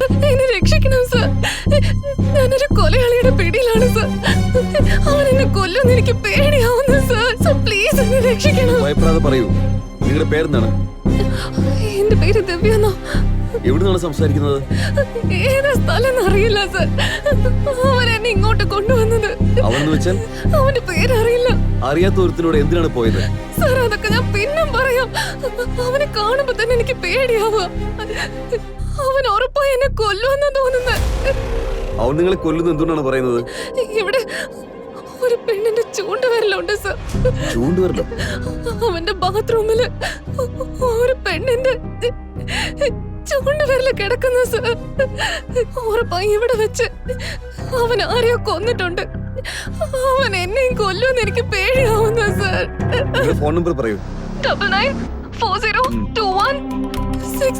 എന്നെ രക്ഷിക്കണം സർ. ഞാനൊരു കൊലയാളിയുടെ പിടിയിലാണ് സർ. അവൻ എന്നെ കൊല്ലുമെന്ന് എനിക്ക് പേടിയാവുന്നു സർ. സർ പ്ലീസ് എന്നെ രക്ഷിക്കണം. ഭയപ്പെടാതെ പറയൂ, നിങ്ങളുടെ പേരെന്താണ്? എന്റെ പേര് ദിവ്യെന്നോ. എവിടുന്നാണ് സംസാരിക്കുന്നത്? ഏതാ സ്ഥലം അറിയില്ല സർ. അവൻ എന്നെ ഇങ്ങോട്ട് കൊണ്ടുവന്നത്. അവനെന്ന് വെച്ചാൽ? അവന്റെ പേരറിയില്ല. അറിയാത്ത ഒരുത്തിനോട് എന്തിനാണ് പോയത്? സർ അതൊക്കെ ഞാൻ പിന്നും പറയാം. അവനെ കാണുമ്പോ തന്നെ എനിക്ക് പേടിയാവുക. അവൻ ഉറപ്പായി എന്നെ കൊല്ലുമെന്ന് തോന്നുന്നു. അവൻ നിങ്ങളെ കൊല്ലുന്നത് എന്തുകൊണ്ടാണ് പറയുന്നത്? ഇവിടെ ഒരു പെണ്ണിന്റെ ചൂണ്ടുവിരലുണ്ട് സർ. ചൂണ്ടുവരലോ? അവന്റെ ബാത്റൂമില് ഒരു പെണ്ണിന്റെ ചൂണ്ടുവിരല് കിടക്കുന്നു സർ. ഉറപ്പായി ഇവിടെ വെച്ച് അവൻ ആരെയോ കൊന്നിട്ടുണ്ട്. അവൻ എന്നെയും കൊല്ലുമെന്ന് എനിക്ക് പേടിയാവുന്നു സർ. ഫോൺ നമ്പർ പറയൂ. 99402163